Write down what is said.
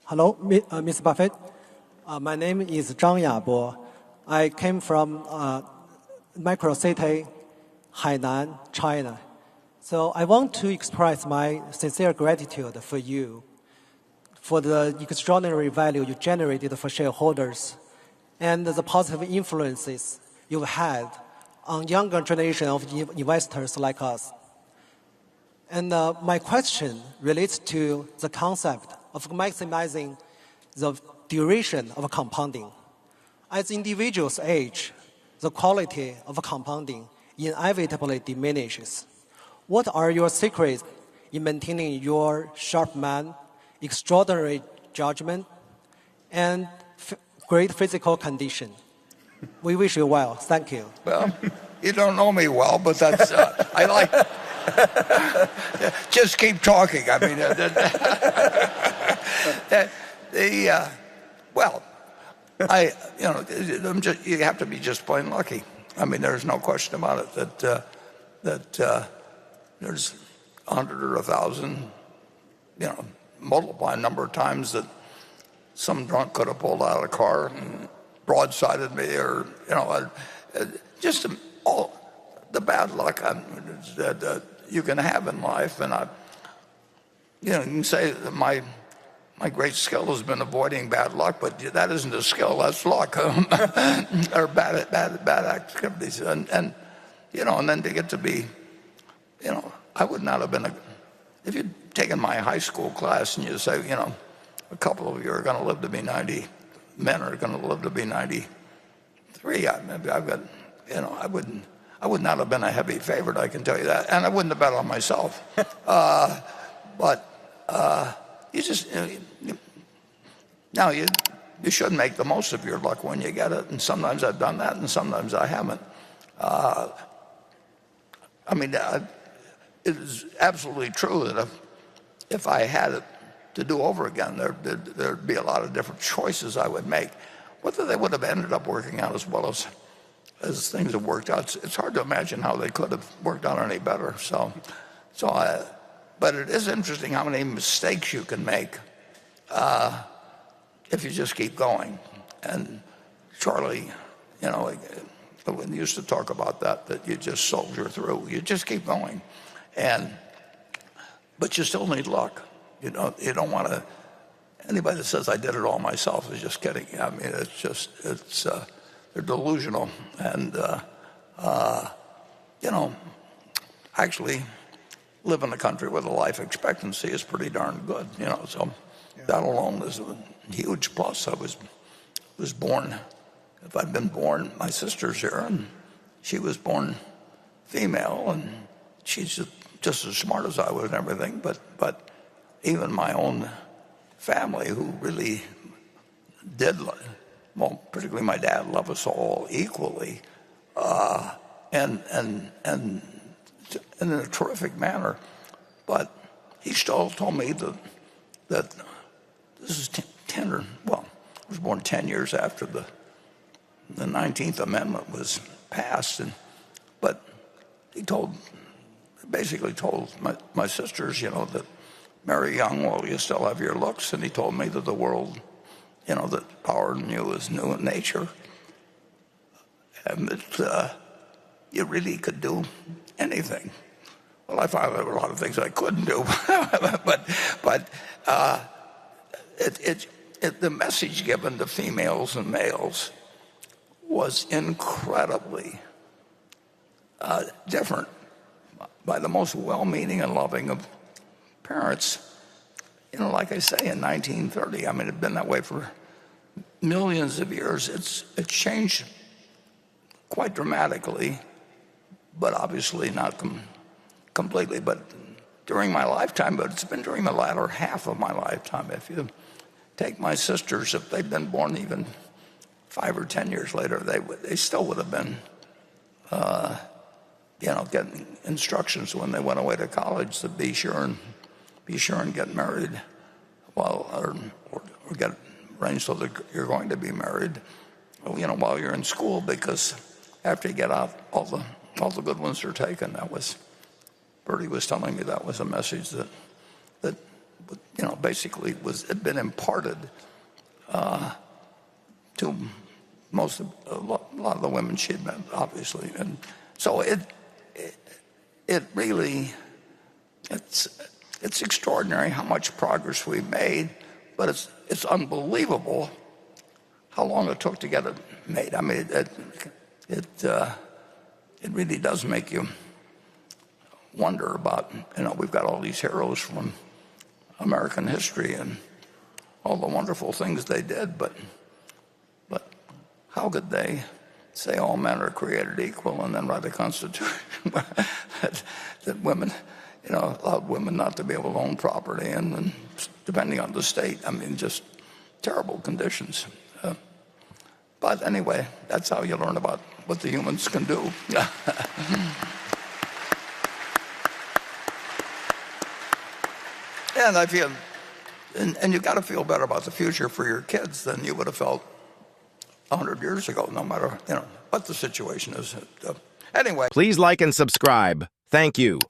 Hello, Mr. Buffett. My name is Zhang Yabo. I came from micro city, Hainan, China. So I want to express my sincere gratitude for you, for the extraordinary value you generated for shareholders, and the positive influences you've had on younger generation of investors like us. And my question relates to the concept of maximizing the duration of compounding. As individuals age, the quality of compounding inevitably diminishes. What are your secrets in maintaining your sharp mind, extraordinary judgment, and great physical condition? We wish you well. Thank you. Well, you don't know me well, but that's I like. Just keep talking. I mean, you have to be just plain lucky. I mean, there's no question about it that there's 100 or 1,000, multiply a number of times that some drunk could have pulled out of the car and broadsided me, or just all the bad luck that you can have in life. And you can say that my great skill has been avoiding bad luck, but that isn't a skill, that's luck. Or bad activities. And then to get to be, I would not have been if you'd taken my high school class and you say, a couple of you are going to live to be 90, men are going to live to be 93. I would not have been a heavy favorite, I can tell you that. And I wouldn't have bet on myself. You just, now you should make the most of your luck when you get it. And sometimes I've done that and sometimes I haven't. It is absolutely true that if I had it to do over again, there'd be a lot of different choices I would make. Whether they would have ended up working out as well as things have worked out, it's hard to imagine how they could have worked out any better. But it is interesting how many mistakes you can make if you just keep going. And Charlie, we used to talk about that you just soldier through. You just keep going. But you still need luck. You don't want to. Anybody that says I did it all myself is just kidding. I mean, they're delusional. And actually live in a country where the life expectancy is pretty darn good. So that alone is a huge plus. I was born. If I'd been born, my sister's here, and she was born female, and she's just as smart as I was and everything. But even my own family, who really did, particularly my dad, love us all equally, and in a terrific manner. But he still told me that this is I was born 10 years after the 19th Amendment was passed, but he basically told my sisters, that marry young while you still have your looks, and he told me that the world, that power in you is new in nature, and that you really could do anything. Well, I found there were a lot of things I couldn't do, but the message given to females and males was incredibly different by the most well-meaning and loving of parents. Like I say, in 1930, I mean, it had been that way for millions of years. It's changed quite dramatically, but obviously not completely. But during my lifetime, but it's been during the latter half of my lifetime. If you take my sisters, if they'd been born even 5 or 10 years later, they still would have been, getting instructions when they went away to college to be sure and get married, or get arranged so that you're going to be married, while you're in school, because after you get out, all the good ones are taken. Bertie was telling me that was a message that basically had been imparted to a lot of the women she'd met, obviously. And so it really, it's extraordinary how much progress we've made, but it's unbelievable how long it took to get it made. I mean, it really does make you wonder about, we've got all these heroes from American history and all the wonderful things they did, but how could they say all men are created equal and then write a constitution that women, allowed women not to be able to own property and depending on the state, I mean, just terrible conditions. But anyway, that's how you learn about what the humans can do. And I feel, and you've got to feel better about the future for your kids than you would have felt 100 years ago, no matter, what the situation is. Anyway. Please like and subscribe. Thank you.